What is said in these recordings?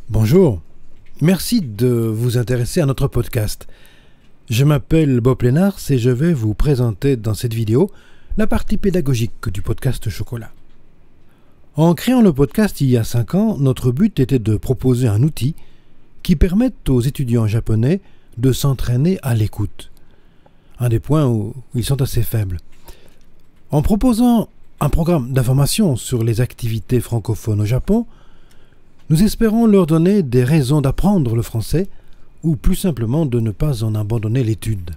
Bonjour, merci de vous intéresser à notre podcast. Je m'appelle Bob Lénars et je vais vous présenter dans cette vidéo la partie pédagogique du podcast Chocolat. En créant le podcast il y a 5 ans, notre but était de proposer un outil qui permette aux étudiants japonais de s'entraîner à l'écoute. Un des points où ils sont assez faibles. En proposant un programme d'information sur les activités francophones au Japon, nous espérons leur donner des raisons d'apprendre le français ou plus simplement de ne pas en abandonner l'étude.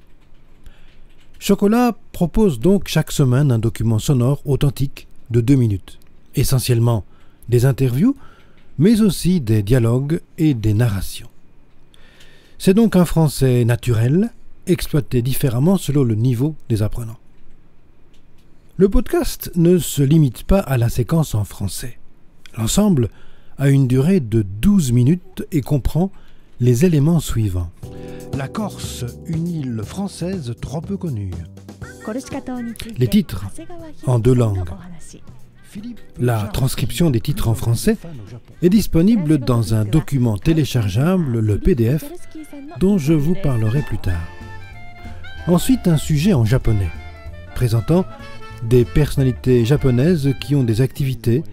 Chocolat propose donc chaque semaine un document sonore authentique de 2 minutes, essentiellement des interviews, mais aussi des dialogues et des narrations. C'est donc un français naturel, exploité différemment selon le niveau des apprenants. Le podcast ne se limite pas à la séquence en français. L'ensemble a une durée de 12 minutes et comprend les éléments suivants. La Corse, une île française trop peu connue. Les titres en 2 langues. La transcription des titres en français est disponible dans un document téléchargeable, le PDF, dont je vous parlerai plus tard. Ensuite, un sujet en japonais, présentant des personnalités japonaises qui ont des activités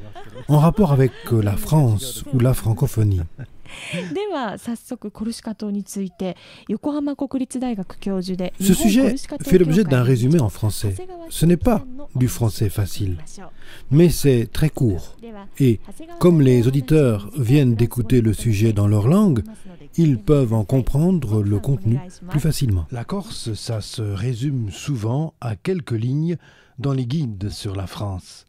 en rapport avec la France ou la francophonie. Ce sujet fait l'objet d'un résumé en français. Ce n'est pas du français facile, mais c'est très court. Et comme les auditeurs viennent d'écouter le sujet dans leur langue, ils peuvent en comprendre le contenu plus facilement. La Corse, ça se résume souvent à quelques lignes dans les guides sur la France.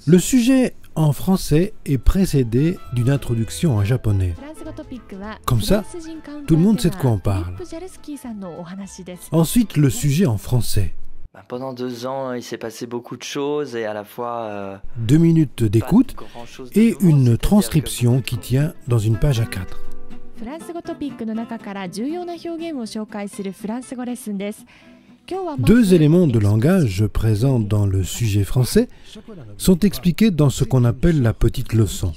Le sujet en français est précédé d'une introduction en japonais. Comme ça, tout le monde sait de quoi on parle. Ensuite, le sujet en français. Pendant 2 ans, il s'est passé beaucoup de choses et à la fois... 2 minutes d'écoute et une transcription qui tient dans une page A4. 2 éléments de langage présents dans le sujet français sont expliqués dans ce qu'on appelle la petite leçon,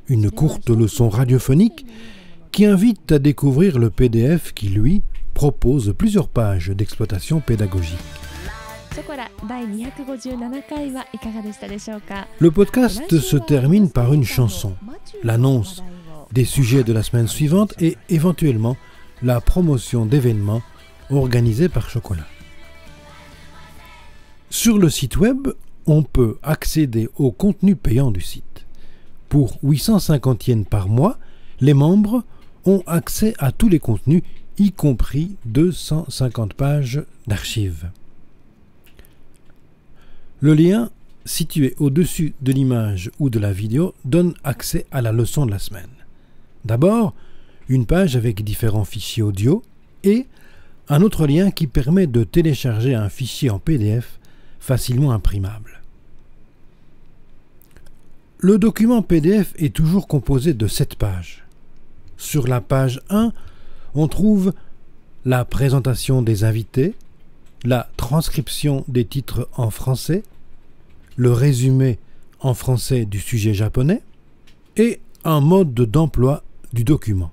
une courte leçon radiophonique qui invite à découvrir le PDF qui, lui, propose plusieurs pages d'exploitation pédagogique. Le podcast se termine par une chanson, l'annonce des sujets de la semaine suivante et éventuellement la promotion d'événements organisés par Chocolat. Sur le site web, on peut accéder au contenu payant du site. Pour 850 yens par mois, les membres ont accès à tous les contenus, y compris 250 pages d'archives. Le lien, situé au-dessus de l'image ou de la vidéo, donne accès à la leçon de la semaine. D'abord, une page avec différents fichiers audio et un autre lien qui permet de télécharger un fichier en PDF facilement imprimable. Le document PDF est toujours composé de 7 pages. Sur la page 1, on trouve la présentation des invités, la transcription des titres en français, le résumé en français du sujet japonais et un mode d'emploi du document.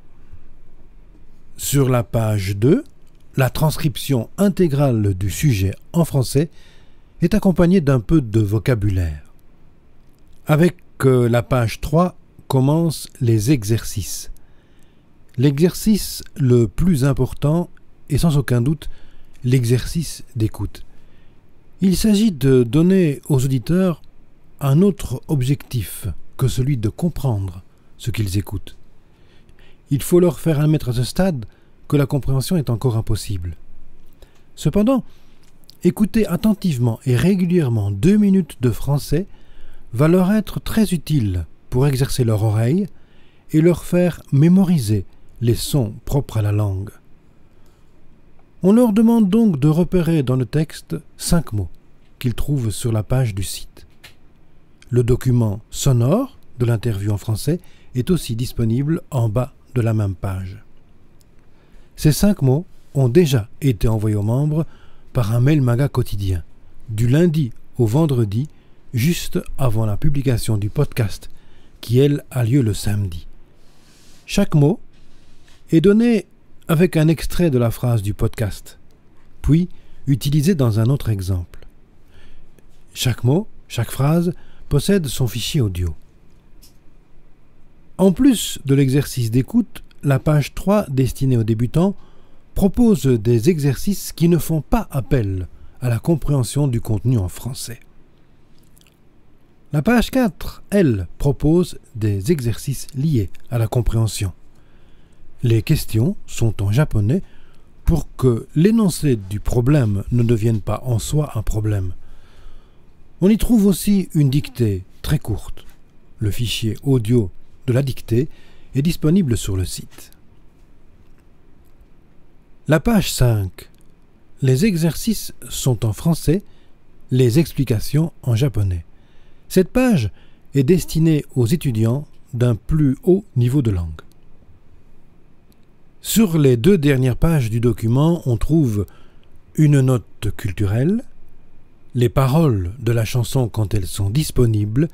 Sur la page 2, la transcription intégrale du sujet en français est accompagnée d'un peu de vocabulaire. Avec la page 3 commencent les exercices. L'exercice le plus important est sans aucun doute l'exercice d'écoute. Il s'agit de donner aux auditeurs un autre objectif que celui de comprendre ce qu'ils écoutent. Il faut leur faire admettre à ce stade que la compréhension est encore impossible. Cependant, écouter attentivement et régulièrement 2 minutes de français va leur être très utile pour exercer leur oreille et leur faire mémoriser les sons propres à la langue. On leur demande donc de repérer dans le texte 5 mots qu'ils trouvent sur la page du site. Le document sonore de l'interview en français est aussi disponible en bas de la même page. Ces 5 mots ont déjà été envoyés aux membres par un mail maga quotidien, du lundi au vendredi, juste avant la publication du podcast, qui, elle, a lieu le samedi. Chaque mot est donné avec un extrait de la phrase du podcast, puis utilisé dans un autre exemple. Chaque mot, chaque phrase possède son fichier audio. En plus de l'exercice d'écoute, la page 3 destinée aux débutants propose des exercices qui ne font pas appel à la compréhension du contenu en français. La page 4, elle, propose des exercices liés à la compréhension. Les questions sont en japonais pour que l'énoncé du problème ne devienne pas en soi un problème. On y trouve aussi une dictée très courte. Le fichier audio de la dictée est disponible sur le site. La page 5. Les exercices sont en français, les explications en japonais. Cette page est destinée aux étudiants d'un plus haut niveau de langue. Sur les 2 dernières pages du document, on trouve une note culturelle, les paroles de la chanson quand elles sont disponibles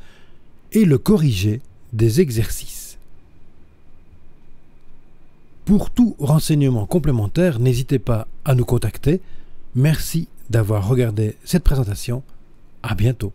et le corrigé des exercices. Pour tout renseignement complémentaire, n'hésitez pas à nous contacter. Merci d'avoir regardé cette présentation. À bientôt.